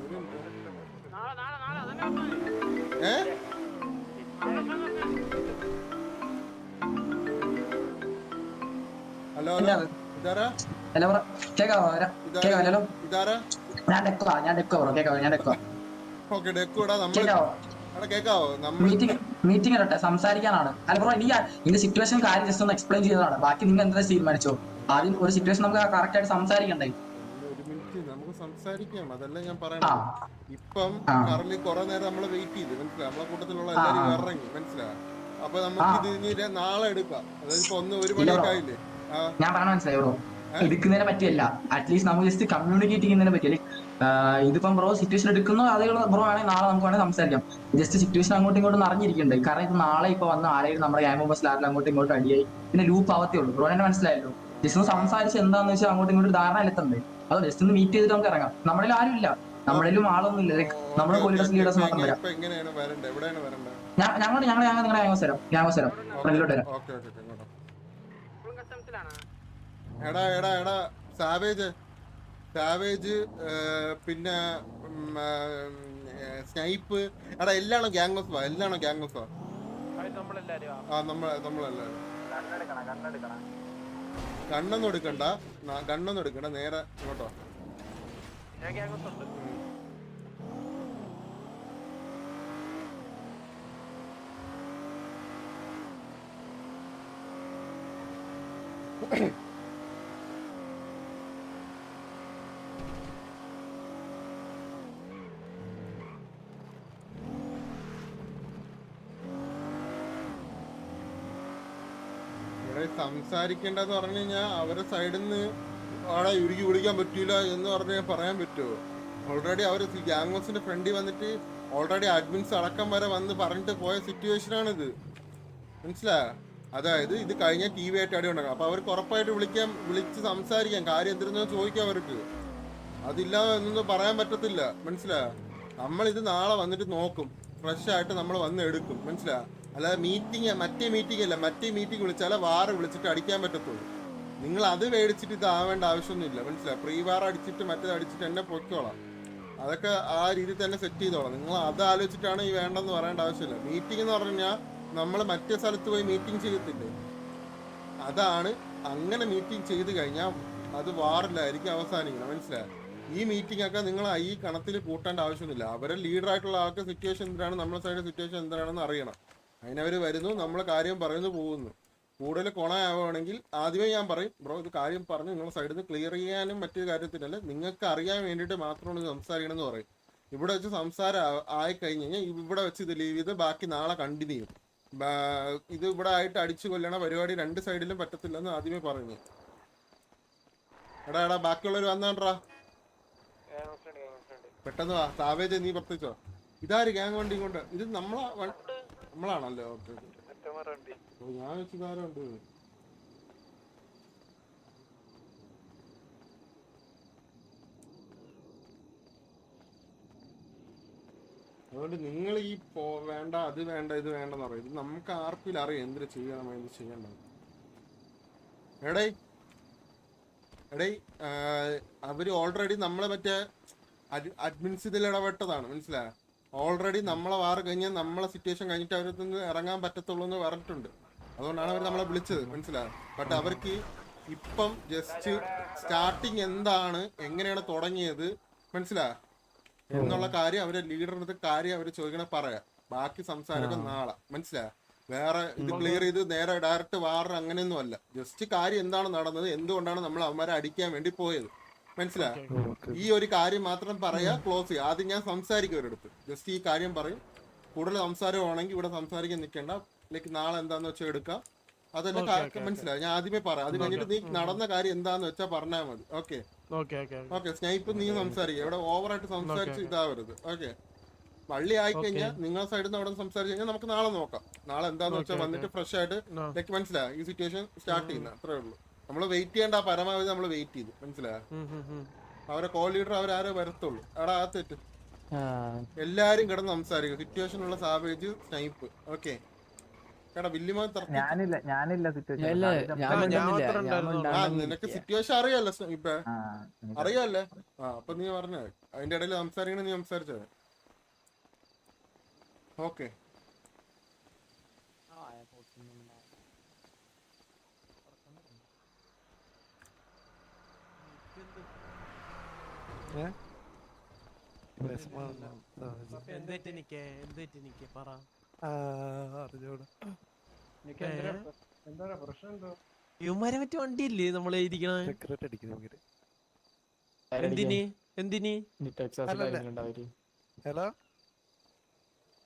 Hello hello ഇതാരാ? Hello bro കേക്കാവോ? കേക്കാവോ? ഇതാരാ? ഞാൻ ഡെക്കോ ബ്രോ. കേക്കാവോ? ഞാൻ ഡെക്കോ. ഓക്കെ ഡെക്കൂടാ. നമ്മൾ കേക്കാവോ? കേക്കാവോ? മീറ്റിംഗ് ഇടട്ടെ, സംസാരിക്കാനാണ്. അല്ല ബ്രോ, എനിക്ക് ഇതിന്റെ സിറ്റുവേഷൻ കാര്യം ജസ്റ്റ് ഒന്ന് എക്സ്പ്ലെയിൻ ചെയ്തതാണ്. ബാക്കി നിങ്ങൾ എന്താ തീരുമാനിച്ചോ? ആദ്യം ഒരു സിറ്റുവേഷൻ നമുക്ക് കറക്റ്റ് ആയിട്ട് സംസാരിക്കണ്ടേ? ഒരു മിനിറ്റ് നമുക്ക് സംസാരിക്കാം, അതല്ല ഞാൻ ആ പറയണത്. ഇപ്പം ആ കറലി കുറെ നേരം നമ്മള് വെയിറ്റ് ചെയ്ത്, മനസ്സിലായി? നമ്മളെ കൂട്ടത്തിലുള്ള ആ എല്ലാരും ആ ഇറങ്ങി, മനസ്സിലായി? അപ്പൊ ആ നമുക്ക് ഇത് ഇനി നാളെ എടുക്കാം. അതായത് ഇപ്പൊ ഒരു ഇല്ല ബ്രോ, മണിയൊക്കെ ആയില്ലേ? ആ ഞാൻ പറഞ്ഞ മനസ്സിലായി ബ്രോ. ഏഹ് എടുക്കുന്നതിനെ പറ്റിയല്ല, അറ്റ്ലീസ്റ്റ് നമുക്ക് ജസ്റ്റ് കമ്മ്യൂണിക്കേറ്റ് ചെയ്യുന്നതിനെ പറ്റി. ഇതിപ്പം ബ്രോ സിറ്റുവേഷൻ എടുക്കുന്നോ അതേ ബ്രോ ആണെങ്കിൽ നാളെ നമുക്ക് വേണമെങ്കിൽ സംസാരിക്കാം. ജസ്റ്റ് സിറ്റുവേഷൻ അങ്ങോട്ടും ഇങ്ങോട്ടും അറിഞ്ഞിരിക്കണ്ടേ? കാരണം ഇത് നാളെ ഇപ്പൊ വന്ന് ആരെയും നമ്മുടെ ഗ്യാങ് മെമ്പേഴ്സ് ലാബിൽ അങ്ങോട്ടും ഇങ്ങോട്ടും അടിയായി പിന്നെ ലൂപ്പ് ആവത്തേ ഉള്ളൂ. ബ്രോ എന്നെ മനസ്സിലായല്ലോ. ജസ്റ്റ് ഒന്ന് സംസാരിച്ച് എന്താന്ന് വെച്ചാൽ അങ്ങോട്ടും ഇങ്ങോട്ടും ധാരണയിലെത്തണ്ടേ? അതോ ജസ്റ്റ് ഒന്ന് മീറ്റ് ചെയ്തിട്ട് നമുക്ക് ഇറങ്ങാം. നമ്മളിലും ആരും ഇല്ല, നമ്മളിലും ആളൊന്നും ഇല്ല. ലൈക്ക് നമ്മുടെ കോലീഡേഴ്സ് ലീഡേഴ്സ് മാത്രം വരാം. ഇപ്പൊ എങ്ങനെയാണ് വരണ്ടേ? എവിടെയാണ് വരണ്ടേ? ഞങ്ങളുടെ നിങ്ങളുടെ ഗ്യാങ് വരാം, ഫ്രണ്ടിലോട്ട് വരാം. Okay okay. എടാ എടാ എടാ സാവേജ് സാവേജ് പിന്നെ സ്നൈപ്പ്, എടാ എല്ലാണോ ഗ്യാങ് ഓഫ്? എല്ലാണോ ഗ്യാങ് ഓഫ്? ആ നമ്മളെല്ലാരും കണ്ണൊന്നും എടുക്കണ്ട, നേരെ ഇങ്ങോട്ടോ. സംസാരിക്കേണ്ടെന്ന് പറഞ്ഞു കഴിഞ്ഞാൽ അവരെ സൈഡിൽ നിന്ന് അവിടെ ഉരുകി വിളിക്കാൻ പറ്റൂല എന്ന് പറഞ്ഞാൽ പറയാൻ പറ്റുമോ? ഓൾറെഡി അവർ ഗ്യാങ് ഹൗസിന്റെ ഫ്രണ്ടിൽ വന്നിട്ട് ഓൾറെഡി അഡ്മിൻസ് അടക്കം വരെ വന്ന് പറഞ്ഞിട്ട് പോയ സിറ്റുവേഷനാണിത്, മനസ്സിലായോ? അതായത് ഇത് കഴിഞ്ഞാൽ ടി വി ആയിട്ട് അടി ഉണ്ടാക്കാം. അപ്പൊ അവർക്ക് ഉറപ്പായിട്ട് വിളിച്ച് സംസാരിക്കാം, കാര്യം എന്തിരുന്നോ ചോദിക്കാം അവർക്ക്. അതില്ലാതെ എന്നൊന്നും പറയാൻ പറ്റത്തില്ല, മനസ്സിലായോ? നമ്മളിത് നാളെ വന്നിട്ട് നോക്കും, ഫ്രഷ് ആയിട്ട് നമ്മൾ വന്ന് എടുക്കും, മനസ്സിലായോ? അല്ലാതെ മറ്റേ മീറ്റിംഗ് വിളിച്ചാലേ വാറ് വിളിച്ചിട്ട് അടിക്കാൻ പറ്റത്തുള്ളൂ. നിങ്ങൾ അത് മേടിച്ചിട്ട് ഇതാവേണ്ട ആവശ്യമൊന്നുമില്ല, മനസ്സിലായോ? പ്രീ വാർ അടിച്ചിട്ട് മറ്റേത് അടിച്ചിട്ട് എന്നെ പൊയ്ക്കോളാം, അതൊക്കെ ആ രീതിയിൽ തന്നെ സെറ്റ് ചെയ്തോളാം. നിങ്ങൾ അത് ആലോചിച്ചിട്ടാണ് ഈ വേണ്ടെന്ന് പറയേണ്ട ആവശ്യമില്ല. മീറ്റിംഗ് എന്ന് പറഞ്ഞു കഴിഞ്ഞാൽ നമ്മൾ മറ്റേ സ്ഥലത്ത് പോയി മീറ്റിംഗ് ചെയ്യത്തില്ലേ, അതാണ്. അങ്ങനെ മീറ്റിംഗ് ചെയ്ത് കഴിഞ്ഞാൽ അത് വാറിലായിരിക്കും അവസാനിക്കണം, മനസ്സിലായോ? ഈ മീറ്റിംഗ് ഒക്കെ നിങ്ങൾ ഈ കണത്തിൽ കൂട്ടേണ്ട ആവശ്യമൊന്നുമില്ല. അവരെ ലീഡറായിട്ടുള്ള ആൾക്ക് സിറ്റുവേഷൻ എന്തിനാണ്, നമ്മുടെ സൈഡ് സിറ്റുവേഷൻ എന്താണെന്ന് അറിയണം. അതിനവർ വരുന്നു, നമ്മൾ കാര്യം പറയുന്നു, പോകുന്നു. കൂടുതൽ കൊണയാവുകയാണെങ്കിൽ ആദ്യമേ ഞാൻ പറയും, ബ്രോ ഇത് കാര്യം പറഞ്ഞ് നിങ്ങളുടെ സൈഡിൽ നിന്ന് ക്ലിയർ ചെയ്യാനും മറ്റൊരു കാര്യത്തിനല്ല, നിങ്ങൾക്ക് അറിയാൻ വേണ്ടിയിട്ട് മാത്രമാണ് ഇത് സംസാരിക്കണമെന്ന് പറയും. ഇവിടെ വെച്ച് സംസാരം ആയിക്കഴിഞ്ഞ് കഴിഞ്ഞാൽ ഇവിടെ വെച്ച് ഇത് ലീവ് ചെയ്ത് ബാക്കി നാളെ കണ്ടിന്യൂ ചെയ്യും. ഇത് ഇവിടെ ആയിട്ട് അടിച്ചു കൊല്ലണ പരിപാടി രണ്ട് സൈഡിലും പറ്റത്തില്ലെന്ന് ആദ്യമേ പറയുന്നു. എടാ ബാക്കിയുള്ളവർ വന്നാണ്ടാ, പെട്ടെന്ന് വാ. സാവേജ് നീ പ്രത്യേകിച്ചോ? ഇതാര് ഗ്യാങ് വണ്ടി കൊണ്ട്? ഇത് നമ്മളാണല്ലോ. ഓക്കെ, ഞാൻ വെച്ചിതാരുണ്ട്. അതുകൊണ്ട് നിങ്ങൾ ഈ വേണ്ട അത് വേണ്ട ഇത് വേണ്ടെന്ന് പറയും. ഇത് നമുക്ക് ആർപ്പിൽ അറിയാം എന്തിനു ചെയ്യണം എന്ത് ചെയ്യണ്ടത്. എടേ അവര് ഓൾറെഡി നമ്മളെ മറ്റേ അഡ്മിൻസ് ഇതിൽ ഇടപെട്ടതാണ്, മനസ്സിലായോ? ഓൾറെഡി നമ്മളെ വാറ് കഴിഞ്ഞാൽ നമ്മളെ സിറ്റുവേഷൻ കഴിഞ്ഞിട്ട് അവരത്തിൽ നിന്ന് ഇറങ്ങാൻ പറ്റത്തുള്ളൂ എന്ന് പറഞ്ഞിട്ടുണ്ട്. അതുകൊണ്ടാണ് അവർ നമ്മളെ വിളിച്ചത്, മനസ്സിലായോ? ബട്ട് അവർക്ക് ഇപ്പം ജസ്റ്റ് സ്റ്റാർട്ടിങ് എന്താണ്, എങ്ങനെയാണ് തുടങ്ങിയത്, മനസ്സിലായോ എന്നുള്ള കാര്യം അവരെ ലീഡറിന്റെ കാര്യം അവർ ചോദിക്കണ പറയാം. ബാക്കി സംസാരമൊക്കെ നാളെ, മനസ്സിലായോ? വേറെ ഇത് ക്ലിയർ ചെയ്ത് നേരെ ഡയറക്റ്റ് വാറ് അങ്ങനെയൊന്നും അല്ല. ജസ്റ്റ് കാര്യം എന്താണ് നടന്നത്, എന്തുകൊണ്ടാണ് നമ്മൾ അവന്മാരെ അടിക്കാൻ വേണ്ടി പോയത്, മനസ്സിലായോ? ഈ ഒരു കാര്യം മാത്രം പറയാ, ക്ലോസ് ചെയ്യുക. ആദ്യം ഞാൻ സംസാരിക്കും അവരെടുത്ത്, ജസ്റ്റ് ഈ കാര്യം പറയും. കൂടുതൽ സംസാരമാണെങ്കിൽ ഇവിടെ സംസാരിക്കാൻ നിൽക്കേണ്ട, ലൈക്ക് നാളെ എന്താന്ന് വെച്ചാൽ എടുക്കാം. അതെന്നെ മനസ്സിലായി. ഞാൻ ആദ്യമേ പറയാം, അത് കഴിഞ്ഞിട്ട് നീ നടന്ന കാര്യം എന്താന്ന് വെച്ചാൽ പറഞ്ഞാൽ മതി. ഓക്കെ സ്നൈപ്പ് നീ സംസാരിക്കുക, ഇവിടെ ഓവറായിട്ട് സംസാരിച്ച് ഇതാവരുത്. ഓക്കെ, പള്ളി ആയിക്കഴിഞ്ഞാൽ നിങ്ങളെ സൈഡിൽ നിന്ന് അവിടെ സംസാരിച്ച് കഴിഞ്ഞാൽ നമുക്ക് നാളെ നോക്കാം. നാളെ എന്താന്ന് വെച്ചാൽ വന്നിട്ട് ഫ്രഷ് ആയിട്ട് ലൈക്ക് മനസ്സിലായി ഈ സിറ്റുവേഷൻ സ്റ്റാർട്ട് ചെയ്യുന്നത്. അത്രേ ഉള്ളൂ. നമ്മൾ വെയിറ്റ് ചെയ്യേണ്ട, പരമാവധി നമ്മൾ വെയിറ്റ് ചെയ്തു, മനസ്സിലായോ? അവരെ കോ ലീഡർ അവരാരോ വരത്തുള്ളൂ. അവിടെ ആ തെറ്റ് എല്ലാരും കിടന്ന് സംസാരിക്കും. സിറ്റുവേഷൻ ഉള്ള സാവേജ് സ്നൈപ്പ്. ഓക്കെ, എടാ വില്ലിമോ ഞാനില്ല സിറ്റുവേഷൻ നിനക്ക് സിറ്റുവേഷൻ അറിയാലോ ഇപ്പൊ അറിയാല്ലേ അപ്പൊ നീ പറഞ്ഞ അതിന്റെ ഇടയിൽ സംസാരിക്കണ നീ സംസാരിച്ചത് ഓക്കെ ഇവന്മാരെ മറ്റു വണ്ടിയില്ലേ നമ്മളെ ഇരിക്കണ എന്തിന് എന്തിന് ഹലോ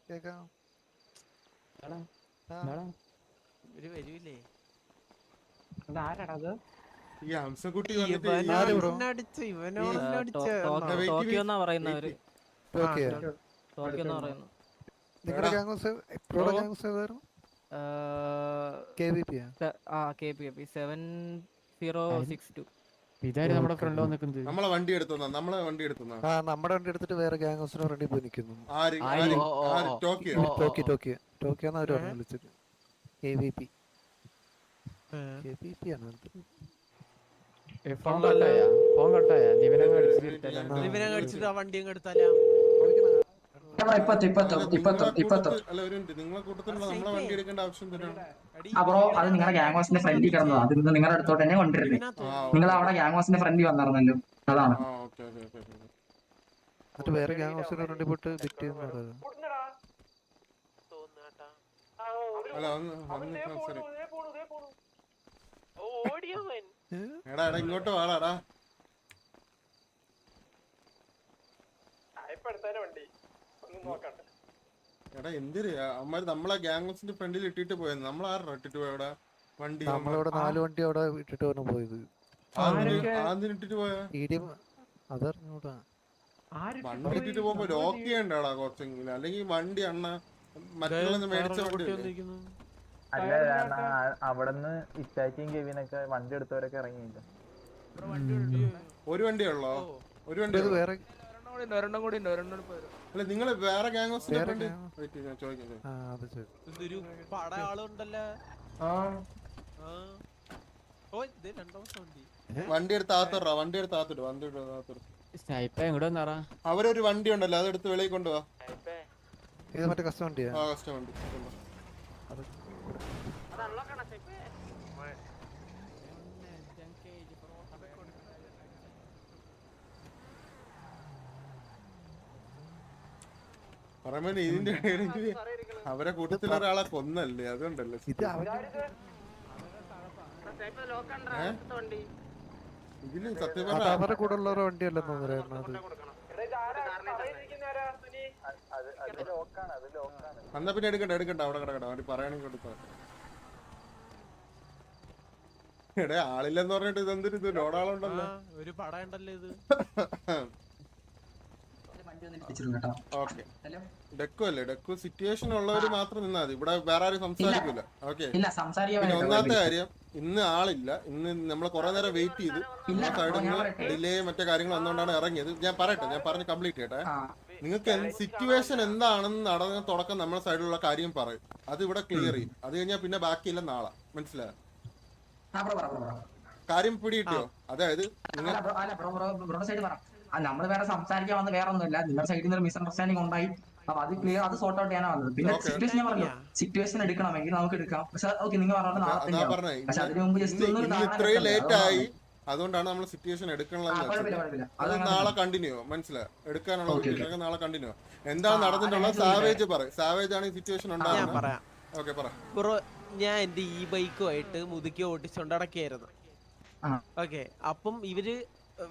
കേക്കാം വരൂലേ ഈ ഹംസക്കുട്ടി ഇവനോടടിച്ച് ടോക്കിയോന്നാ പറയുന്നവര് ടോക്കിയോന്ന് പറയുന്നു നിങ്ങളുടെ ഗാംഗോസ് എപ്പോഴും ഗാംഗോസ് ഏതായിരുന്നു KVP 7-0-6-2 ഇതായിരുന്നു നമ്മുടെ ഫ്രണ്ട് വന്നിക്കുന്നത്. നമ്മളെ വണ്ടി എടുത്തുന്ന നമ്മുടെ വണ്ടി എടുത്തിട്ട് വേറെ ഗാംഗോസിന്റെ ഫ്രണ്ടിൽ പോയി നിൽക്കുന്നു. ടോക്കിയോ ടോക്കിയോന്ന് അവര് പറഞ്ഞു വിളിച്ചത്. KVP ആണ് ഫോൺ കട്ടായ ദിവനെ കടിച്ചിട്ട് ആ വണ്ടി അങ്ങ് എടുത്താലാ അല്ല ഒരു മിനിറ്റ് നിങ്ങളെ കൂട്ടത്തിലുള്ള നമ്മളെ വണ്ടി എടുക്കേണ്ട ആവശ്യം തന്നെയാണ് ബ്രോ അത് നിങ്ങളുടെ ഗ്യാങ്വാസിന്റെ ഫ്രണ്ടിൽ കിടന്നതാ അത് നിങ്ങളുടെ അടുത്തോട്ട് തന്നെ കൊണ്ടുവരുന്നത് നിങ്ങൾ അവിടെ ഗ്യാങ്വാസിന്റെ ഫ്രണ്ടിൽ വന്നിരുന്നല്ലോ അതാണ് എന്നിട്ട് വേറെ ഗാംഗോസിന്റെ ഫ്രണ്ടിൽ പോയിട്ട് ബിറ്റ് ചെയ്യുന്നത്. അല്ല എടാ ഇങ്ങോട്ട് വാടാ എടാ എന്തിര് അമ്മാര് നമ്മളെ ഗ്യാങ്സിന്റെ ഫ്രണ്ടിൽ ഇട്ടിട്ട് പോയത് നമ്മളാരാ ഇട്ടിട്ട് പോയവിടെ വണ്ടി നമ്മളിവിടെ 4 വണ്ടി അവിടെ ഇട്ടിട്ട് വന്നു പോയത്. ഇട്ടിട്ട് പോയാ അതറിഞ്ഞൂടാ വണ്ടി ഇട്ടിട്ട് പോകുമ്പോ ലോക്ക് ചെയ്യണ്ടാടാ കുറച്ചെങ്കിലും അല്ലെങ്കിൽ വണ്ടി അണ്ണ മറ്റുള്ള മേടിച്ച വണ്ടി അല്ല അവിടുന്ന് ഇറ്റാച്ചിയും കെവിനൊക്കെ വണ്ടി എടുത്തവരൊക്കെ ഇറങ്ങിയില്ല. ഒരു വണ്ടിയേ ഉള്ളോ ഒരു വണ്ടി വേറെ അല്ല നിങ്ങള് വേറെ ഗ്യാങ്സിന്റെ ഫ്രണ്ട് പട ആളുണ്ടല്ലോ വണ്ടി എടുത്ത് ആത്തറാ വണ്ടി എടുത്ത് ആത്തിട്ട് അവരൊരു വണ്ടി ഉണ്ടല്ലോ അതെടുത്ത് വെളിയിൽ കൊണ്ടുപോവാ മറ്റേ കസ്റ്റം വണ്ടിയാ കസ്റ്റം വണ്ടി പറയുമ്പോ ഇതിന്റെ ഇടയിൽ അവരെ കൂട്ടത്തിൽ ഒരാളെ കൊന്നല്ലേ അതുകൊണ്ടല്ലേ ഇതില് സത്യം അവരുടെ കൂടെ ഉള്ള വണ്ടി അല്ലെന്ന് തോന്നുന്നു. എന്നാ പിന്നെ എടുക്കണ്ട അവിടെ കിടക്കട്ടെ അവര് പറയുകയാണെങ്കിൽ കൊടുത്താ എടേ ആളില്ലെന്ന് പറഞ്ഞിട്ട് ഇതെന്തൊരു ഇത് ലോഡാളുണ്ടല്ലോ ഒരു പട ഉണ്ടല്ലോ ഇത് ഓക്കെ ഡെക്കു അല്ലേ ഡെക്കു സിറ്റുവേഷൻ ഉള്ളവര് മാത്രം നിന്നാ മതി ഇവിടെ വേറെ ആരും സംസാരിക്കൂല ഓക്കെ പിന്നെ ഒന്നാമത്തെ കാര്യം ഇന്ന് ആളില്ല ഇന്ന് നമ്മൾ കുറെ നേരം വെയിറ്റ് ചെയ്ത് സൈഡിൽ നിന്ന് ഡിലേ മറ്റേ കാര്യങ്ങൾ വന്നുകൊണ്ടാണ് ഇറങ്ങിയത് ഞാൻ പറഞ്ഞ് കംപ്ലീറ്റ് ചെയ്യട്ടെ നിങ്ങൾക്ക് സിറ്റുവേഷൻ എന്താണെന്ന് നടന്ന തുടക്കം നമ്മുടെ സൈഡിലുള്ള കാര്യം പറയും അത് ഇവിടെ ക്ലിയർ ചെയ്യും അത് കഴിഞ്ഞാൽ പിന്നെ ബാക്കിയില്ല നാളെ മനസ്സിലായോ കാര്യം പിടികിട്ടിയോ അതായത് നമ്മൾ വേറെ സംസാരിക്കാൻ വന്ന് വേറെ ഒന്നുമില്ല നിങ്ങളുടെ സൈഡിൽ നിന്ന് ഒരു മിസ്അണ്ടർസ്റ്റാൻഡിംഗ് ഉണ്ടായി അപ്പൊ അത് ക്ലിയർ അത് സോർട്ട് ഔട്ട് ചെയ്യാനാ വന്നത് പിന്നെ സിറ്റുവേഷൻ ഞാൻ പറഞ്ഞു സിറ്റുവേഷൻ എടുക്കണമെങ്കിൽ നമുക്ക് എടുക്കാം പക്ഷെ ഓക്കെ നിങ്ങൾ പറഞ്ഞത് നാളെ പക്ഷെ അതിന് മുമ്പ് ജസ്റ്റ് ഇത്രയും ലേറ്റ് ആയി അതുകൊണ്ടാണ് നമ്മൾ സിറ്റുവേഷൻ എടുക്കണമെന്ന് അത് നാളെ കണ്ടിന്യൂ മനസ്സിലായോ എടുക്കാനുള്ള സിറ്റുവേഷൻ നാളെ കണ്ടിന്യൂ എന്താണ് നടന്നിട്ടുള്ളത് സാവേജ് പറയും സാവേജ് ആണ് ഈ സിറ്റുവേഷൻ ഉണ്ടാകുന്നത് ഓക്കെ പറ ബ്രോ ഞാൻ എന്റെ ഈ ബൈക്കുമായിട്ട് മുതുക്കി ഓടിച്ചോണ്ട് അടക്കായിരുന്നു ഓക്കെ അപ്പം ഇവര്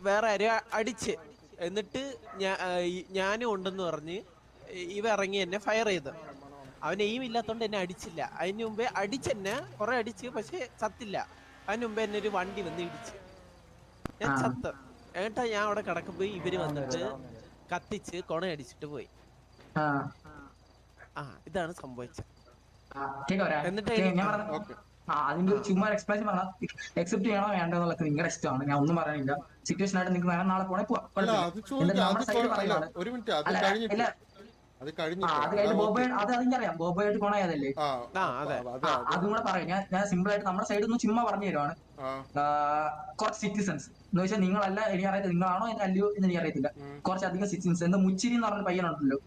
വേറെ ആരും അടിച്ച് എന്നിട്ട് ഞാനും ഉണ്ടെന്ന് പറഞ്ഞ് ഇവ ഇറങ്ങി എന്നെ ഫയർ ചെയ്ത് അവൻ എയിം ഇല്ലാത്തോണ്ട് എന്നെ അടിച്ചില്ല അതിന് മുമ്പേ അടിച്ചെന്നെ കുറെ അടിച്ച് പക്ഷെ ചത്തില്ല അതിന് മുമ്പേ എന്നെ ഒരു വണ്ടി വന്ന് ഇടിച്ച് ഞാൻ ചത്ത് ഏട്ടാ ഞാൻ അവിടെ കിടക്കുമ്പോ ഇവര് വന്നിട്ട് കത്തിച്ച് കൊണയടിച്ചിട്ട് പോയി ഇതാണ് സംഭവിച്ചത് എന്നിട്ട് അതിന്റെ ചുമ്മാ എക്സ്പ്രഷൻ പറഞ്ഞാൽ എക്സെപ്റ്റ് ചെയ്യണോ വേണ്ടോ എന്നുള്ളത് നിങ്ങളുടെ ഇഷ്ടമാണ് ഞാൻ ഒന്നും പറയാനില്ല സിറ്റുവേഷൻ ആയിട്ട് നിങ്ങൾക്ക് വേണം നാളെ പോണേ പോവാം അത് അത് കഴിഞ്ഞിട്ട് കഴിഞ്ഞ് ബോബോയെ അത് എനിക്കറിയാം, ബോബോയായിട്ട് കൊണായതല്ലേ. അതെ. അതും കൂടെ പറയാം. ഞാൻ സിമ്പിൾ ആയിട്ട് നമ്മുടെ സൈഡിൽ നിന്ന് ചുമ്മാ പറഞ്ഞു തരുവാണ്. കുറച്ച് സിറ്റിസൺസ് എന്ന് വെച്ചാൽ നിങ്ങളല്ല, എനിക്കറിയത്തില്ല നിങ്ങളാണോ അല്ലയോ എന്ന് എനിക്കറിയത്തില്ല. കുറച്ചധികം സിറ്റിസൺസ് എന്താ മുച്ചിരി എന്ന് പറഞ്ഞ പയ്യനുണ്ടല്ലോ,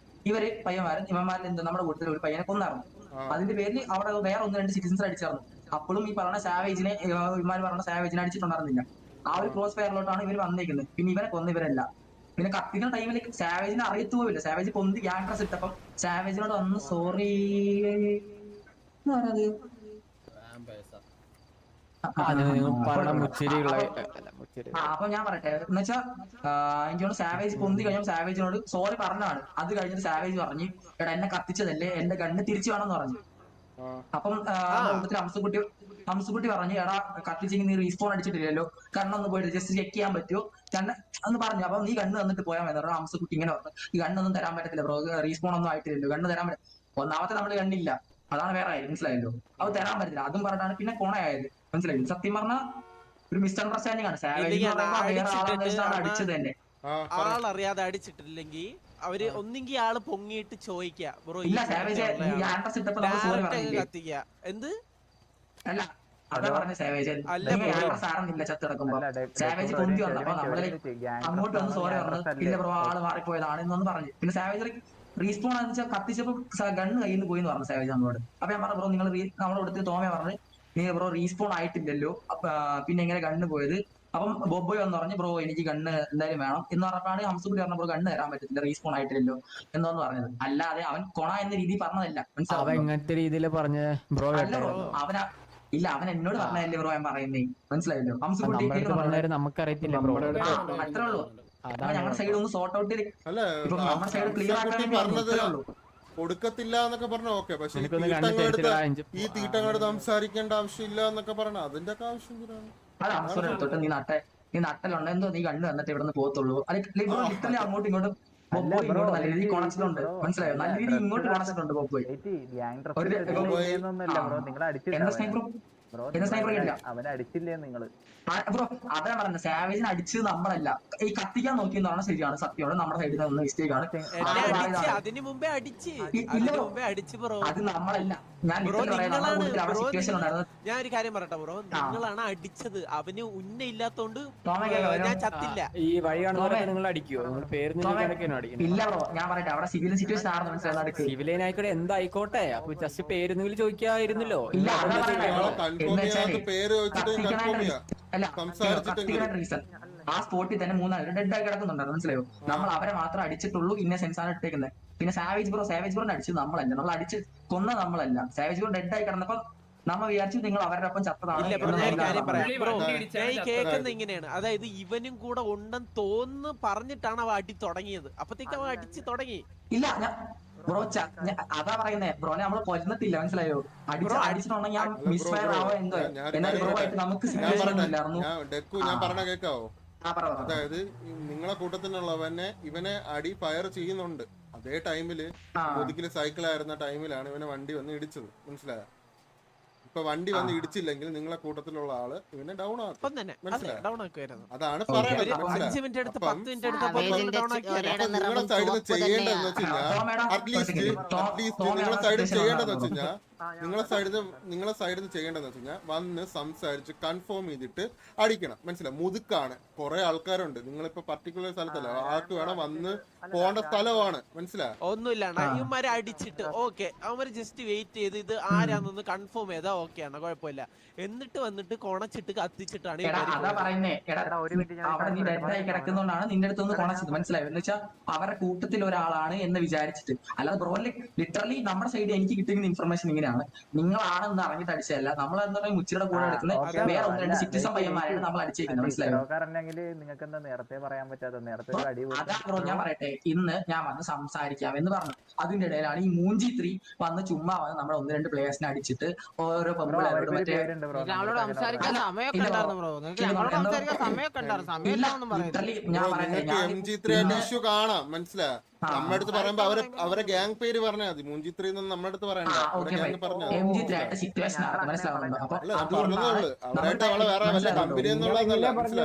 പയ്യന്മാരൻ ഇവന്മാരിൽ എന്താ നമ്മുടെ കൂട്ടത്തിൽ ഒരു പയ്യനെ കൊന്നായിരുന്നു. അതിന്റെ പേരിൽ അവിടെ വേറെ 1-2 സിറ്റിസൺസ് അടിച്ചായിരുന്നു. അപ്പോഴും ഈ പറഞ്ഞ സാവേജിനെ ഇവന്മാർ പറഞ്ഞ സാവേജിനെ അടിച്ചിട്ടുണ്ടായിരുന്നില്ല. ആ ഒരു ക്രോസ് ഫയറിലോട്ടാണ് ഇവർ വന്നേക്കുന്നത്. പിന്നെ ഇവരെ കൊന്ന ഇവരല്ല. പിന്നെ കത്തിക്കുന്ന ടൈമിൽ സാവേജിനെ അറിയത്തു പോയില്ല. സാവേജ് പൊന്തി ഗ്യാങ് ഡ്രസ് ഇട്ടപ്പം സാവേജിനോട് വന്ന് സോറി അപ്പൊ ഞാൻ പറയട്ടെ എന്ന് വെച്ചാ എനിക്ക് സാവേജ് പൊന്തി കഴിഞ്ഞാൽ സാവേജിനോട് സോറി പറഞ്ഞാണ്. അത് കഴിഞ്ഞിട്ട് സാവേജ് പറഞ്ഞു എടാ എന്നെ കത്തിച്ചതല്ലേ, എന്റെ ഗണ്ണ് തിരിച്ചു വേണമെന്ന് പറഞ്ഞു. അപ്പം കൂട്ടത്തിൽ ഹംസുകുട്ടി പറഞ്ഞു എടാ കത്തിച്ചെങ്കിൽ നീ റീസ്പോൺ അടിച്ചിട്ടില്ലല്ലോ, കണ്ണൊന്ന് പോയിട്ട് ജസ്റ്റ് ചെക്ക് ചെയ്യാൻ പറ്റുമോ കണ്ണ് എന്ന് പറഞ്ഞു. അപ്പൊ നീ കണ്ണ് തന്നിട്ട് പോയാൽ മതി. ഹംസുകുട്ടി ഇങ്ങനെ പറഞ്ഞു ഈ കണ്ണൊന്നും തരാൻ പറ്റത്തില്ല ബ്രോ, റീസ്പോൺ ഒന്നും ആയിട്ടില്ലല്ലോ, കണ്ണ് തരാൻ പറ്റില്ല. ഒന്നാമത്തെ നമ്മള് കണ്ണില്ല, അതാണ് വേറെ കാര്യം, മനസ്സിലായല്ലോ. അത് തരാൻ പറ്റില്ല അതും പറഞ്ഞിട്ടാണ് പിന്നെ കൊണയായത്, മനസ്സിലായി. സത്യം പറഞ്ഞ ഒരു മിസ്അണ്ടർസ്റ്റാൻഡിംഗ് ആണ്. സാവേജ് അടിച്ചത് തന്നെ ആളറിയാതെ അടിച്ചിട്ടില്ലെങ്കിൽ അവര് ഒന്നെങ്കിൽ ആള് പൊങ്ങിയിട്ട് ചോദിക്കുക ബ്രോ കത്തിക്ക എന്ത് അല്ല അതാ പറഞ്ഞ സാവേജ് സാറന്നില്ല ചത്തിടക്കുമ്പോ സാവേജ് പൊന്തി വന്നപ്പോ നമ്മള് അങ്ങോട്ട് വന്ന് സോറി പറഞ്ഞു ഇല്ല ബ്രോ ആള് മാറിപ്പോയതാണ് എന്നൊന്ന് പറഞ്ഞു. പിന്നെ സാവേജ് റീസ്പോൺ എന്ന് വെച്ചാൽ കത്തിച്ചപ്പോ ഗണ്ണ് കയ്യിൽ നിന്ന് പോയി എന്ന് പറഞ്ഞു സാവേജ് നമ്മളോട്. അപ്പൊ ഞാൻ പറഞ്ഞു ബ്രോ നിങ്ങൾ നമ്മളെ കൊടുത്ത് തോമ പറഞ്ഞു നീ ബ്രോ റീസ്പോൺ ആയിട്ടില്ലല്ലോ പിന്നെ എങ്ങനെ ഗണ്ണ് പോയത്. അപ്പം ബോബോയ് എന്ന് പറഞ്ഞു ബ്രോ എനിക്ക് ഗണ്ണ് എന്തായാലും വേണം എന്ന് പറഞ്ഞാണ് ഹംസുകുട്ടി പറഞ്ഞ ബ്രോ ഗണ്ണ് തരാൻ പറ്റത്തില്ല റീസ്പോൺ ആയിട്ടില്ലല്ലോ എന്നോന്ന് പറഞ്ഞത്. അല്ലാതെ അവൻ കൊണ എന്ന രീതിയിൽ പറഞ്ഞതല്ല, മനസ്സിലാവും. എങ്ങനത്തെ രീതിയിൽ പറഞ്ഞ ബ്രോ ഇല്ല അവൻ എന്നോട് പറഞ്ഞതല്ലേ ബ്രോ ഞാൻ പറയുന്നേ, മനസ്സിലായല്ലോ. ഹംസുകുട്ടി നമുക്കറിയത്തില്ല അത്രേ ഉള്ളൂ. ഞങ്ങളുടെ സൈഡ് ഒന്ന് സോർട്ട് ഔട്ട് നമ്മുടെ സൈഡ് ക്ലിയർ ആക്കാൻ കൊടുക്കത്തില്ല എന്നൊക്കെ പറഞ്ഞ ഓക്കെ, പക്ഷെ ഈ തീട്ടങ്ങളെടുത്ത് സംസാരിക്കേണ്ട ആവശ്യമില്ല എന്നൊക്കെ പറഞ്ഞ അതിന്റെ ഒക്കെ ആവശ്യം അത് അവസരം എടുത്തോട്ട് നീ നട്ടലുണ്ട് എന്തോ നീ കണ്ണു വന്നിട്ട് ഇവിടെ നിന്ന് പോകത്തുള്ളൂ. ലിറ്ററലി അങ്ങോട്ടും ഇങ്ങോട്ടും ബോബോയ് നല്ല രീതിയിൽ കുണച്ചിട്ടുണ്ട്, മനസ്സിലായോ. നല്ല രീതിയിൽ ഇങ്ങോട്ട് കുണച്ചിട്ടുണ്ട് ബോബോയ്. അവനെ അടിച്ചില്ലേ നിങ്ങള് ബ്രോ അതാ പറഞ്ഞത് സാവേജിനെ അടിച്ചത് നമ്മളല്ല, ഈ കത്തിക്കാൻ നോക്കിയെന്ന് പറഞ്ഞാൽ ശരിയാണ്, സത്യമാണ് നമ്മുടെ സൈഡിൽ നിന്ന് മിസ്റ്റേക്ക് ആണ്. അതിന് മുമ്പേ അത് നമ്മളല്ല. ഞാൻ ഞാൻ ഒരു കാര്യം പറയട്ടെ ബ്രോ, നിങ്ങളാണ് അടിച്ചത്. അവന് ഉന്ന ഇല്ലാത്തോണ്ട് ഞാൻ ചത്തില്ല. ഈ വഴി നിങ്ങൾ അടിക്കുവോ? നിങ്ങൾ പേര് ഇല്ല ബ്രോ ഞാൻ പറയട്ടെ അവിടെ സിവിൽ സിറ്റുവേഷൻ ആണെന്ന് മനസ്സിലായി. സിവിലിയൻ ആയിക്കോട്ടെ എന്തായിക്കോട്ടെ, അപ്പൊ ജസ്റ്റ് പേര് ചോദിക്കായിരുന്നല്ലോ. ഇല്ല അല്ല റീസൺ ആ സ്പോട്ടിൽ തന്നെ 3 ഡെഡ് ആയി കിടക്കുന്നുണ്ട്, മനസ്സിലായോ. നമ്മൾ അവരെ മാത്രം അടിച്ചിട്ടുള്ളൂ, ഇന്ന സെൻസ് ആണ് ഇട്ടേക്കുന്നത്. പിന്നെ സാവേജ് ബ്രോനെ അടിച്ചത് നമ്മളല്ല, നമ്മൾ അടിച്ച് കൊന്ന നമ്മളല്ല. സാവേജ് ബ്രോ ഡെഡ് ആയി കിടന്നപ്പോ നമ്മ വിചാരിച്ചു നിങ്ങൾ അവരുടെ ഒപ്പം ചത്തതാണ്. കേൾക്കുന്ന ഇങ്ങനെയാണ്, അതായത് ഇവനും കൂടെ ഉണ്ടെന്ന് തോന്നുന്നു പറഞ്ഞിട്ടാണ് അവ അടി തുടങ്ങിയത്. അപ്പത്തേക്ക് അവ അടിച്ച് തുടങ്ങി. ഇല്ല ബ്രോ അതാ പറയുന്നേ ബ്രോനെ നമ്മള് കൊല്ലുന്നില്ല, മനസ്സിലായോ. അടിച്ചിട്ടുണ്ടെങ്കിൽ ഞാൻ മിസ്ഫയർ ആവോ എന്തോ. എന്നാൽ ബ്രോ ആയിട്ട് നമുക്ക് ഞാൻ പറഞ്ഞ കേക്കാവോ? അതായത് നിങ്ങളെ കൂട്ടത്തിനുള്ളവനെ ഇവനെ അടി ഫയർ ചെയ്യുന്നുണ്ട്. അതേ ടൈമില് ഒതുക്കില് സൈക്കിൾ ആയിരുന്ന ടൈമിലാണ് ഇവനെ വണ്ടി വന്ന് ഇടിച്ചത്, മനസ്സിലായോ. ഇപ്പൊ വണ്ടി വന്ന് ഇടിച്ചില്ലെങ്കിൽ നിങ്ങളെ കൂട്ടത്തിലുള്ള ആള് ഇവനെ ഡൗൺ ആക്കും, അതാണ് പറയുന്നത്. നിങ്ങളുടെ സൈഡിൽ ചെയ്യേണ്ടതെന്ന് വെച്ച് കഴിഞ്ഞാൽ അറ്റ്ലീസ്റ്റ് നിങ്ങളുടെ സൈഡിൽ ചെയ്യേണ്ടതെന്ന് വെച്ച് കഴിഞ്ഞാൽ നിങ്ങളെ സൈഡിൽ ചെയ്യേണ്ടതെന്ന് വെച്ച് കഴിഞ്ഞാൽ വന്ന് സംസാരിച്ച് കൺഫേം ചെയ്തിട്ട് അടിക്കണം, മനസ്സിലായി. മുതുക്കാണ്, കുറെ ആൾക്കാരുണ്ട്, നിങ്ങളിപ്പോ പർട്ടിക്കുലർ സ്ഥലത്തല്ല, ആൾക്ക് വേണം വന്ന് പോകേണ്ട സ്ഥലമാണ്, മനസ്സിലായി. ഒന്നുമില്ല ഇവന്മാരെ അടിച്ചിട്ട് ഓക്കെ അവന്മാര് ജസ്റ്റ് വെയിറ്റ് ചെയ്ത് ഇത് ആരാന്നൊന്ന് കൺഫേം ചെയ്താ ഓക്കെ ആണ്, കുഴപ്പമില്ല. എന്നിട്ട് വന്നിട്ട് കൊണച്ചിട്ട് കത്തിച്ചിട്ടാണ് അതാ പറയുന്നേ. അവിടെ നീ ഡെഡായി കിടക്കുന്നോണ്ടാണ് നിന്റെ അടുത്തൊന്ന് കൊണച്ചത്, മനസ്സിലായോ. എന്ന് വെച്ചാൽ അവരുടെ കൂട്ടത്തിൽ ഒരാളാണ് എന്ന് വിചാരിച്ചിട്ട്. അല്ലാതെ ബ്രോയില് ലിറ്ററലി നമ്മുടെ സൈഡിൽ എനിക്ക് കിട്ടുന്ന ഇൻഫർമേഷൻ ഇങ്ങനെയാണ്, നിങ്ങളാണെന്ന് അറിഞ്ഞിട്ട് അടിച്ചതല്ല. നമ്മൾ എന്താ പറയുക മുച്ചിയുടെ കൂടെ എടുക്കുന്ന വേറെ 1-2 സിറ്റിസൺ പയ്യന്മാരാണ് നമ്മൾ അടിച്ചേക്കുന്നത്, മനസ്സിലായോ. നിങ്ങൾക്ക് എന്താ നേരത്തെ പറയാൻ പറ്റാത്ത? അതാ ബ്രോ ഞാൻ പറയട്ടെ, ഇന്ന് ഞാൻ വന്ന് സംസാരിക്കാം എന്ന് പറഞ്ഞു. അതിന്റെ ഇടയിലാണ് ഈ മൂഞ്ചി 3 വന്ന് ചുമ്മാ വന്ന് നമ്മുടെ 1-2 പ്ലേയേഴ്സിനെ അടിച്ചിട്ട് ഓരോ പെമ്പിളോട് മറ്റേ കാണാം, മനസ്സിലായി. നമ്മുടെ അടുത്ത് പറയുമ്പോ അവരെ ഗ്യാങ് പേര് പറഞ്ഞാൽ മതി. മൂഞ്ചിത്രി നമ്മുടെ അടുത്ത് പറയണ്ട, അവരായിട്ട് അവളെ വേറെ വല്ല കമ്പനി എന്നുള്ളതല്ല,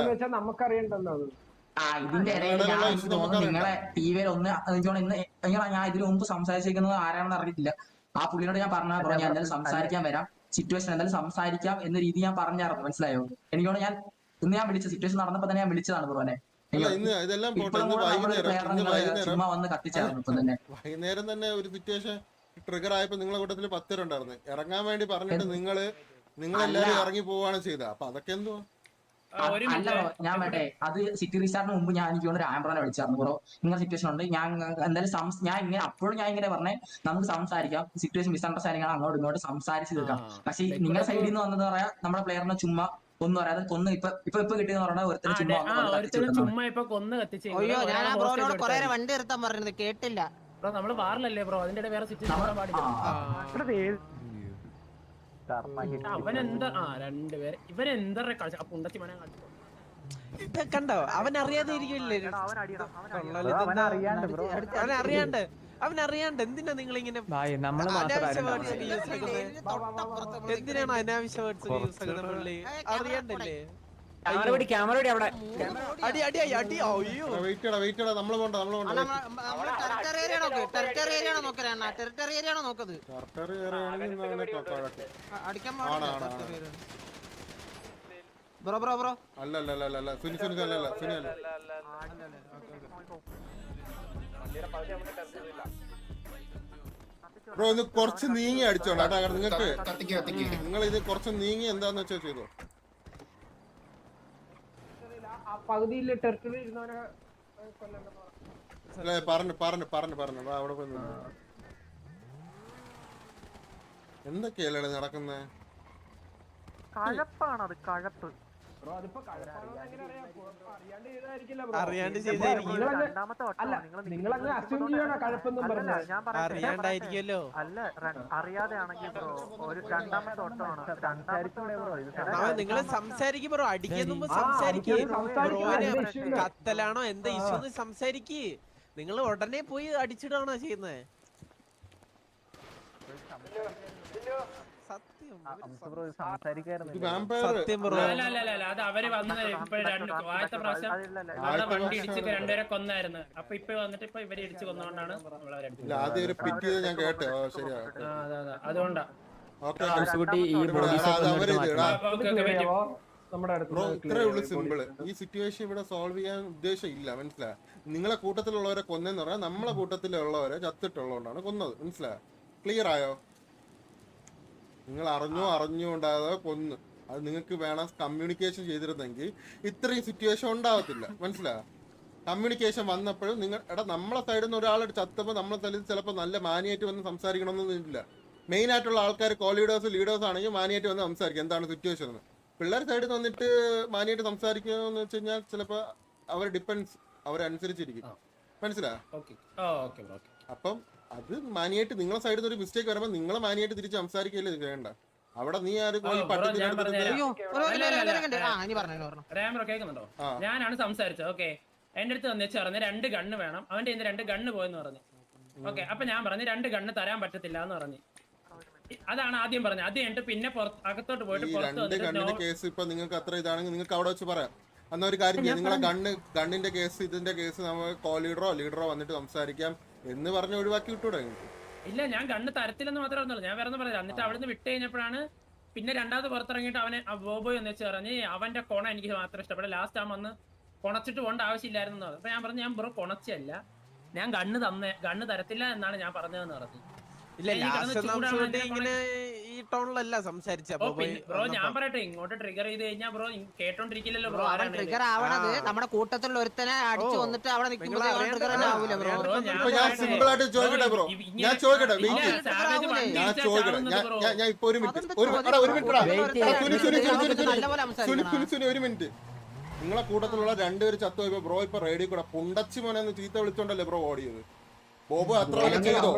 നമുക്കറിയണ്ടല്ലോ. ഇതിന്റെ ഇടയിൽ ഞാൻ എനിക്ക് തോന്നുന്നു നിങ്ങളെ ടിവിയിൽ ഒന്ന് ഞാൻ ഇതിനു മുമ്പ് സംസാരിച്ചിരിക്കുന്നത് ആരാണെന്ന് അറിയില്ല. ആ പുള്ളിയോട് ഞാൻ പറഞ്ഞ ബ്രോ ഞാൻ എന്തായാലും സംസാരിക്കാൻ വരാം, സിറ്റുവേഷൻ എന്തായാലും സംസാരിക്കാം എന്ന രീതി ഞാൻ പറഞ്ഞായിരുന്നു. മനസ്സിലായോ? എനിക്ക് ഞാൻ ഇന്ന് ഞാൻ വിളിച്ച സിറ്റുവേഷൻ നടന്നപ്പോ തന്നെ ഞാൻ വിളിച്ചതാണ് ബ്രോനെ. ചുമ്മാ വന്ന് കത്തിച്ചായിരുന്നു ഇപ്പൊ തന്നെ. വൈകുന്നേരം തന്നെ ഒരു സിറ്റുവേഷൻ ട്രിഗർ ആയപ്പോ നിങ്ങളെ കൂട്ടത്തിൽ 10 പേരുണ്ടായിരുന്നു. ഇറങ്ങാൻ വേണ്ടി പറഞ്ഞിട്ട് നിങ്ങളെല്ലാരും ഇറങ്ങി പോവാണ് ചെയ്തത്. അപ്പൊ അതൊക്കെ എന്തുവാ? അല്ല ബ്രോ, ഞാൻ വേണ്ടേ അത് സിറ്റി റീസ്റ്റാർട്ടിന് മുമ്പ് ഞാൻ എനിക്ക് തോന്നുന്നു ആംബ്രോനെ വിളിച്ചായിരുന്നു ബ്രോ. ഇങ്ങനെ സിറ്റുവേഷൻ ഉണ്ട്, ഞാൻ എന്തായാലും ഞാൻ ഇങ്ങനെ അപ്പോഴും ഞാൻ ഇങ്ങനെ പറഞ്ഞേ നമുക്ക് സംസാരിക്കാം, സിറ്റുവേഷൻ മിസ്അണ്ടർസ്റ്റാൻഡിംഗ് ആണ്, അങ്ങോട്ടും ഇങ്ങോട്ട് സംസാരിച്ച് തീർക്കാം. പക്ഷെ നിങ്ങളുടെ സൈഡിൽ നിന്ന് വന്നത് പറയാ നമ്മുടെ പ്ലെയറിനെ ചുമ്മാ ഒന്നും പറയാതെ കൊന്ന് ഇപ്പൊ കിട്ടിയെന്ന് പറഞ്ഞാൽ ഒരുത്തരം ചുമ്മാ ഇപ്പൊ കൊന്ന് കത്തിച്ചു. അയ്യോ ഞാൻ ആ ബ്രോനോട് കൊറേ വണ്ടി നിർത്താൻ പറഞ്ഞത് കേട്ടില്ല. ബ്രോ നമ്മള് വാറിലല്ലേ ബ്രോ, അതിന്റെ വേറെ സിറ്റുവേഷൻ പാടില്ല. അവനെന്താ രണ്ടുപേരെ ഇവരെന്താ കളിച്ച പുണ്ടച്ചി മനെ കളിച്ചു കണ്ടോ? അവൻ അറിയാതെ ഇരിക്കില്ലേ? അവനറിയാണ്ട് എന്തിനാ നിങ്ങൾ ഇങ്ങനെ എന്തിനാണ് അനാവശ്യ വേർഡ്സ് യൂസ് ആക്കുന്നത്? അറിയാണ്ടല്ലേ? അടി അടി അടി. അയ്യോ നമ്മള് പോണ്ട ടെറിട്ടറി ഏരിയ നോക്കത് അടിക്കാൻ ബ്രോ ബ്രോ ബ്രോ അല്ല സുനി ബ്രോ ഇത് കുറച്ച് നീങ്ങി അടിച്ചോളൂ കേട്ടോ. നിങ്ങൾക്ക് നിങ്ങൾ ഇത് കുറച്ച് നീങ്ങി എന്താന്ന് വെച്ചാൽ ചെയ്തോ. പകുതിയില് ടെറിട്ടറി ഇരുന്നവനെ അല്ലെ പറഞ്ഞു അവിടെ പോയി എന്തൊക്കെയല്ലേ നടക്കുന്നേ? കഴപ്പാണത്, കഴപ്പ്. അറിയാണ്ട് ചെയ്തായിരിക്കും. അറിയാണ്ടായിരിക്കല്ലോ. അല്ല അറിയാതെ ആണെങ്കിൽ ബ്രോ ഒരു രണ്ടാമത്തെ ഓട്ടമാണ്. നിങ്ങള് സംസാരിക്കും ബ്രോ, അടിക്കുന്ന മുമ്പ് സംസാരിക്കേ. കത്തലാണോ എന്താ ഇഷ്യൂ സംസാരിക്കേ. നിങ്ങൾ ഉടനെ പോയി അടിച്ചിടാണോ ചെയ്യുന്നത്? സത്യം ബ്രോ. അത് അവര് വന്നത് ഇപ്പൊ ആദ്യത്തെ പ്രാവശ്യം അവിടെ വണ്ടി ഇടിച്ചിട്ട് രണ്ടുപേരെ കൊന്നായിരുന്നു. അപ്പൊ ഇപ്പൊ വന്നിട്ട് ഇപ്പൊ ഇവരെ ഇടിച്ച് കൊന്നുകൊണ്ടാണ് അതുകൊണ്ടാ. ഇത്രേ ഉള്ളു സിമ്പിള്. ഈ സിറ്റുവേഷൻ ഇവിടെ സോൾവ് ചെയ്യാൻ ഉദ്ദേശം ഇല്ല, മനസ്സിലായ? നിങ്ങളെ കൂട്ടത്തിലുള്ളവരെ കൊന്നെന്ന് പറഞ്ഞാൽ നമ്മളെ കൂട്ടത്തിലുള്ളവരെ ചത്തിട്ടുള്ളതുകൊണ്ടാണ് കൊന്നത്, മനസ്സിലായ? ക്ലിയർ ആയോ? നിങ്ങൾ അറിഞ്ഞുകൊണ്ടാതെ കൊന്ന്. അത് നിങ്ങൾക്ക് വേണം കമ്മ്യൂണിക്കേഷൻ ചെയ്തിരുന്നെങ്കിൽ ഇത്രയും സിറ്റുവേഷൻ ഉണ്ടാവത്തില്ല, മനസ്സിലായോ? കമ്മ്യൂണിക്കേഷൻ വന്നപ്പോഴും നമ്മളെ സൈഡിൽ നിന്ന് ഒരാൾ ചത്തപ്പോൾ നമ്മളെ സ്ഥലത്ത് ചിലപ്പോൾ നല്ല മാനിയായിട്ട് വന്ന് സംസാരിക്കണമെന്നൊന്നും ഇല്ല. മെയിൻ ആയിട്ടുള്ള ആൾക്കാർ കോ ലീഡേഴ്സ് ആണെങ്കിൽ മാനിയായിട്ട് വന്ന് സംസാരിക്കും എന്താണ് സിറ്റുവേഷൻ എന്ന്. പിള്ളേർ സൈഡിൽ നിന്ന് വന്നിട്ട് മാനിയായിട്ട് സംസാരിക്കുകയെന്ന് വെച്ച് കഴിഞ്ഞാൽ ചിലപ്പോൾ അവരനുസരിച്ചിരിക്കും, മനസ്സിലായോ? അപ്പം അത് മാനിയായിട്ട് നിങ്ങളെ സൈഡിൽ നിന്ന് ഒരു മിസ്റ്റേക്ക് വരുമ്പോൾ നിങ്ങളെ മാനിയായിട്ട് തിരിച്ച് സംസാരിക്കുകയല്ലേ ചെയ്യേണ്ട. അവിടെ നീ കേൾക്കുന്നുണ്ടോ? ഞാനാണ് സംസാരിച്ചത്. ഓക്കെ, എന്റെ അടുത്ത് വന്നിച്ച് പറഞ്ഞ് 2 ഗണ്ണ് വേണം, അവന്റെ 2 ഗണ്ണ് പോയെന്ന് പറഞ്ഞു. ഓക്കെ, അപ്പൊ ഞാൻ പറഞ്ഞു 2 ഗണ്ണ് തരാൻ പറ്റത്തില്ല എന്ന് പറഞ്ഞു. അതാണ് ആദ്യം പറഞ്ഞത്. അത് കഴിഞ്ഞിട്ട് പിന്നെ അകത്തോട്ട് പോയിട്ട് കേസ് ഇപ്പൊ നിങ്ങൾക്ക് അത്ര ഇതാണെങ്കിൽ നിങ്ങൾക്ക് അവിടെ വെച്ച് പറയാം. എന്നാ ഒരു കാര്യം ചെയ്യാം, നിങ്ങളെ ഗണ്ണിന്റെ കേസ് ഇതിന്റെ കേസ് നമ്മൾ കോ ലീഡറോ വന്നിട്ട് സംസാരിക്കാം എന്ന് പറഞ്ഞ് ഒഴിവാക്കി വിട്ടൂടെ? ഇല്ല, ഞാൻ ഗണ്ണ് തരത്തില്ലെന്ന് മാത്രമേ പറഞ്ഞുള്ളൂ. ഞാൻ വേറെ പറഞ്ഞത്. എന്നിട്ട് അവിടുന്ന് വിട്ട് കഴിഞ്ഞപ്പോഴാണ് പിന്നെ രണ്ടാമത് പുറത്തിറങ്ങിയിട്ട് അവനെ ബോബോയ് എന്ന് വെച്ച് പറഞ്ഞ് അവന്റെ കൊണ എനിക്ക് മാത്രം ഇഷ്ടപ്പെട്ടു. ലാസ്റ്റ് അവൻ വന്ന് കൊണച്ചിട്ട് പോകേണ്ട ആവശ്യമില്ലായിരുന്നു. അപ്പൊ ഞാൻ പറഞ്ഞു ഞാൻ ബ്രോ കൊണച്ചല്ല, ഞാൻ ഗണ്ണ് തരത്തില്ല എന്നാണ് ഞാൻ പറഞ്ഞതെന്ന് പറഞ്ഞു. ഇങ്ങനെ ഈ ടൗണിലല്ല സംസാരിച്ച ബ്രോ. ഞാൻ പറയട്ടെ, ഇങ്ങോട്ട് ട്രിഗർ ചെയ്ത് കഴിഞ്ഞാൽ ബ്രോ കേട്ടോണ്ടിരിക്കില്ലല്ലോ ബ്രോ. ട്രിഗർ ആവണത് നമ്മുടെ കൂട്ടത്തിലുള്ള ഒരുത്തനെ അടിച്ചു വന്നിട്ട് അവിടെ നിൽക്കുമ്പോൾ ഞാൻ സിമ്പിൾ ആയിട്ട് ചോദിക്കട്ടെ ബ്രോ, ഞാൻ ചോദിക്കട്ടെ ഒരു മിനിറ്റ്. നിങ്ങളെ കൂട്ടത്തിലുള്ള 2 പേര് ചത്തു പോയപ്പോ ബ്രോ ഇപ്പൊ റേഡിയോ കൂടെ പുണ്ടച്ചി മോനെന്ന് ചീത്ത വിളിച്ചോണ്ടല്ലേ ബ്രോ ഓടിയത്? ബോബോ അത്ര ചെയ്തോ?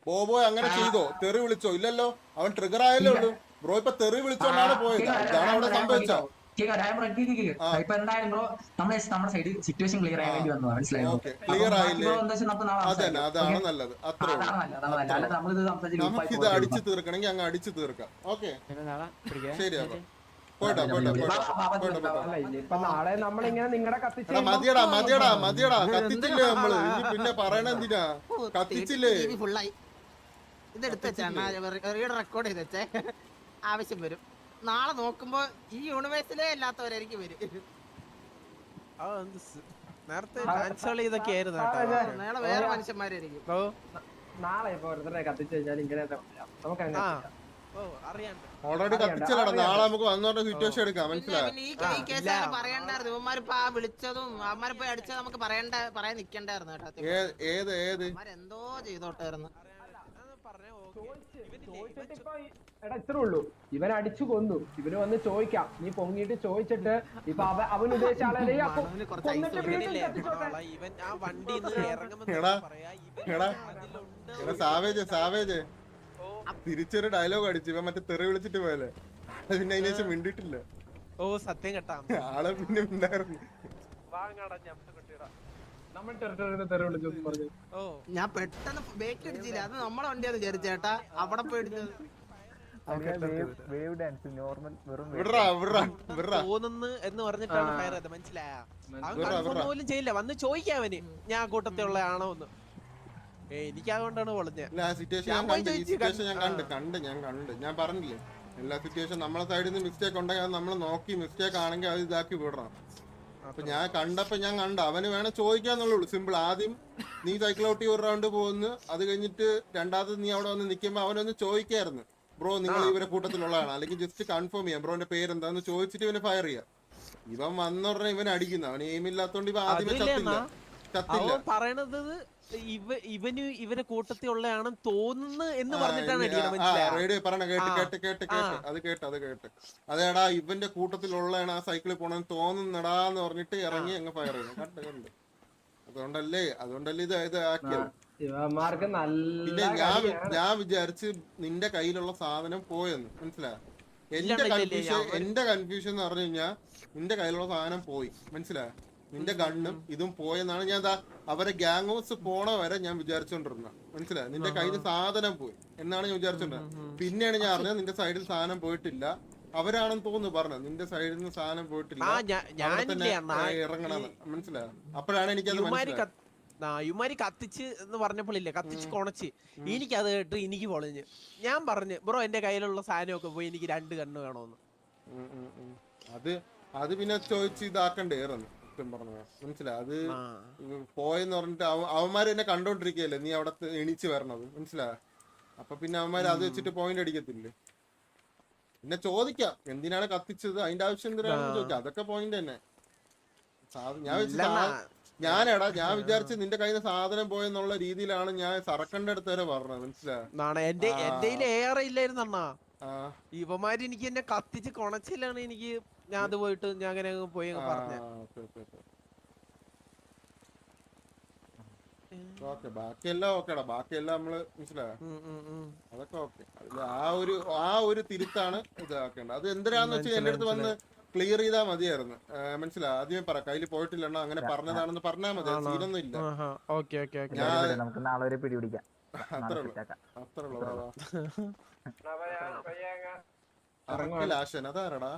ബോബോ അങ്ങനെ ചെയ്തോ? തെറി വിളിച്ചോ? ഇല്ലല്ലോ, അവൻ ട്രിഗർ ആയല്ലേ ഉള്ളൂ. ബ്രോ ഇപ്പൊ തെറി വിളിച്ചോണ്ടാണ് പോയത്. ഇതാണ് അവിടെ സംഭവിച്ചത്. ക്ലിയർ ആയില്ലേ? അതാണ് നല്ലത്. അത്രേ നമുക്കിത് അടിച്ചു തീർക്കണമെങ്കിൽ അങ്ങ് അടിച്ചു തീർക്കാം. ഓക്കെ, ശരി. അപ്പൊ പോയിട്ടോ പോയിട്ടോ പോയിട്ടോ പോയിട്ടോ അല്ല ഇനിയിപ്പൊ നാളെ നമ്മളിങ്ങനെ നിങ്ങളുടെ കത്തിച്ച് എടാ മതിയടാ മതിയടാ മതിയടാ കത്തിച്ചില്ലേ നമ്മള് ഇനി പിന്നെ പറയണ എന്തിനാ കത്തിച്ചില്ലേ ഫുള്ളായി ഇതെടുത്ത് വെച്ചാണ് റെക്കോർഡ് ചെയ്ത് വെച്ചേ ആവശ്യം വരും നാളെ നോക്കുമ്പോ ഈ യൂണിവേഴ്സിലെ അല്ലാത്തവരായിരിക്കും വരും നേരത്തെ ട്രാൻസ്ഫർ ചെയ്തൊക്കെ ആയിരുന്നു കേട്ടോ. നാളെ വേറെ മനുഷ്യന്മാരായിരിക്കും. നാളെ ഇപ്പൊ ഓരോരുത്തരെ കത്തിച്ച് കഴിഞ്ഞാൽ ഇങ്ങനെ നമുക്ക് അങ്ങനെ അറിയാണ്ട് ഓൾറെഡി കത്തിച്ചല്ലടാ നാളെ നമുക്ക് വന്നോണ്ട സിറ്റുവേഷൻ എടുക്കാം മനസ്സിലായോ പിന്നെ ഈ കേസ് പറയണ്ടായിരുന്നു ഇവന്മാരിപ്പോ ആ വിളിച്ചതും അവന്മാരെ പോയി അടിച്ചത് നമുക്ക് പറയാൻ നിക്കണ്ടായിരുന്നു കേട്ടോ. ഏത് ഏത് എന്തോ ചെയ്തോട്ടായിരുന്നു. ചോദിച്ചിട്ട് ഇപ്പൊ എടാ ഇത്രേ ഉള്ളൂ, ഇവൻ അടിച്ചു കൊന്നു, ഇവന് വന്ന് ചോദിക്കാം, നീ പൊങ്ങിയിട്ട് ചോദിച്ചിട്ട് ഇപ്പൊ അവൻ ഉദ്ദേശിച്ച ആളെ സാവേജ് സാവേജ് തിരിച്ചൊരു ഡയലോഗ് അടിച്ചു ഇവൻ മറ്റേ തെറി വിളിച്ചിട്ട് പോയല്ലേ, പിന്നെ അതിന് ശേഷം മിണ്ടിട്ടില്ല. ഓ സത്യം കേട്ടാ ആളെ പിന്നെ ഉണ്ടായിരുന്നു. ഞാൻ പെട്ടെന്ന് ബേക്ക് അടിച്ചില്ല, അത് നമ്മളെ വണ്ടിയാന്ന് വിചാരിച്ചേട്ടാ. അവിടെ പോയിട്ട് തോന്നുന്നു എന്ന് പറഞ്ഞിട്ടാണ് ഫയർ ചെയ്തത്. മനസ്സിലായോ? അവൻ പോലും ചെയ്യില്ല, വന്ന് ചോദിക്കാവന് ഞാൻ കൂട്ടത്തിലുള്ള ആണോ എന്ന്. എനിക്ക് അതുകൊണ്ടാണ് പൊളഞ്ഞത്. ഞാൻ പറഞ്ഞില്ലേ എല്ലാ സിറ്റുവേഷൻ നമ്മളെ സൈഡിൽ നിന്ന് മിസ്റ്റേക്ക് ഉണ്ടെങ്കിൽ അത് നമ്മൾ നോക്കി മിസ്റ്റേക്ക് ആണെങ്കിൽ അത് ഇതാക്കി വിടണം. അപ്പൊ ഞാൻ കണ്ടപ്പോ ഞാൻ അവന് വേണം ചോദിക്കാന്നുള്ളൂ, സിമ്പിൾ. ആദ്യം നീ സൈക്കിൾ ഔട്ടി ഒരു റൗണ്ട് പോകുന്നു, അത് കഴിഞ്ഞിട്ട് രണ്ടാമത് നീ അവിടെ വന്ന് നിൽക്കുമ്പോ അവനൊന്ന് ചോദിക്കായിരുന്നു, ബ്രോ നിങ്ങൾ ഇവരെ കൂട്ടത്തിലുള്ളതാണ്, അല്ലെങ്കിൽ ജസ്റ്റ് കൺഫേം ചെയ്യാം ബ്രോന്റെ പേരെന്താന്ന് ചോദിച്ചിട്ട് ഇവന് ഫയർ ചെയ്യാം. ഇവൻ വന്നുടനെ ഇവൻ അടിക്കുന്നു, അവന് എയിം ഇല്ലാത്തോണ്ട് ഇവ ആദ്യമേ ചത്തില്ല. പറയണത് ഇവരെ കൂട്ടത്തിലുള്ളതാണ് തോന്നുന്നു എന്ന് പറഞ്ഞിട്ടാണ് റേഡിയോ പറഞ്ഞ കേട്ട് അതേടാ ഇവന്റെ കൂട്ടത്തിലുള്ളതാണ് ആ സൈക്കിളിൽ പോണെന്ന് തോന്നുന്നടാന്ന് പറഞ്ഞിട്ട് ഇറങ്ങി അങ്ങ് ഫയർ ചെയ്യുന്നു. കണ്ട് അതുകൊണ്ടല്ലേ ഇത് ആക്കിയത്. പിന്നെ ഞാൻ വിചാരിച്ച് നിന്റെ കയ്യിലുള്ള സാധനം പോയെന്ന്. മനസ്സിലായോ? എന്റെ കൺഫ്യൂഷൻ എന്ന് പറഞ്ഞു കഴിഞ്ഞാൽ നിന്റെ കയ്യിലുള്ള സാധനം പോയി. മനസ്സിലായോ? നിന്റെ ഗണ്ണും ഇതും പോയെന്നാണ് ഞാൻ അവരെ ഗ്യാങ് ഹൗസ് പോണ വരെ ഞാൻ വിചാരിച്ചോണ്ടിരുന്നത്. മനസ്സിലായോ? നിന്റെ കയ്യിൽ സാധനം പോയി എന്നാണ് ഞാൻ വിചാരിച്ചോണ്ടിരുന്നത്. പിന്നെയാണ് ഞാൻ അറിഞ്ഞത് നിന്റെ സൈഡിൽ സാധനം പോയിട്ടില്ല, അവരാണെന്ന് തോന്നുന്നു പറഞ്ഞത്. നിന്റെ സൈഡിൽ നിന്ന് സാധനം പോയിട്ടില്ല, അവിടെ തന്നെ ഇറങ്ങണമെന്ന്. മനസ്സിലായോ? അപ്പോഴാണ് എനിക്കത് മനസ്സിലായത്. യുമാരി കത്തിച്ച് എന്ന് പറഞ്ഞപ്പോഴില്ലേ, കത്തിച്ച് കൊണച്ച് എനിക്കത് കേട്ട് എനിക്ക് പൊളിഞ്ഞ്. ഞാൻ പറഞ്ഞു ബ്രോ എന്റെ കയ്യിലുള്ള സാധനമൊക്കെ പോയി, എനിക്ക് 2 കണ്ണ് വേണോന്ന്. അത് പിന്നെ ചോദിച്ച് ഇതാക്കണ്ടേറുന്നു പറഞ്ഞു. മനസ്സിലായി? അത് പോയെന്ന് പറഞ്ഞിട്ട് അവന്മാര് എന്നെ കണ്ടോണ്ടിരിക്കല്ലേ നീ അവിടെ എണീച്ച് വരണത്. മനസ്സിലായോ? അപ്പൊ പിന്നെ അവന്മാര് അത് വെച്ചിട്ട് പോയിന്റ് അടിക്കത്തില്ലേ. പിന്നെ ചോദിക്കാം എന്തിനാണ് കത്തിച്ചത്, അതിന്റെ ആവശ്യം എന്തിനാണെന്ന് ചോദിക്കാം. അതൊക്കെ പോയിന്റ് തന്നെ. ഞാൻ വിചാരിച്ചു നിന്റെ കയ്യിൽ നിന്ന് സാധനം പോയെന്നുള്ള രീതിയിലാണ് ഞാൻ സറക്കണ്ട അടുത്ത് വരെ പറഞ്ഞത്. മനസ്സിലായോ? എന്റെ ഏറെ ഇല്ലായിരുന്നു അണ്ണാ. ഇവന്മാര് എനിക്ക് എന്നെ കത്തിച്ച് കൊണച്ചില്ലാണ് എനിക്ക്. ഞാൻ അത് പോയിട്ട് ഞാൻ അങ്ങനെ പോയി പറഞ്ഞ. ബാക്കിയെല്ലാം ഓക്കേടാ, ബാക്കിയെല്ലാം നമ്മള് മനസ്സിലായോ? അതൊക്കെ ഓക്കെ. ആ ഒരു തിരുത്താണ് ഇതാക്കേണ്ടത്. അത് എന്തിനാന്ന് വെച്ചാൽ എന്റെ അടുത്ത് വന്ന് ക്ലിയർ ചെയ്താൽ മതിയായിരുന്നു. മനസ്സിലായി? ആദ്യമേ പറ കയ്യിൽ പോയിട്ടില്ലണ്ണ അങ്ങനെ പറഞ്ഞതാണെന്ന് പറഞ്ഞാൽ മതി. സീനൊന്നും ഇല്ല. നമുക്ക് നാളെ വരെ പിടിപിടിക്കാം. അത്രേ ഉള്ളൂ. അറക്കലാശൻ അതാരടാ?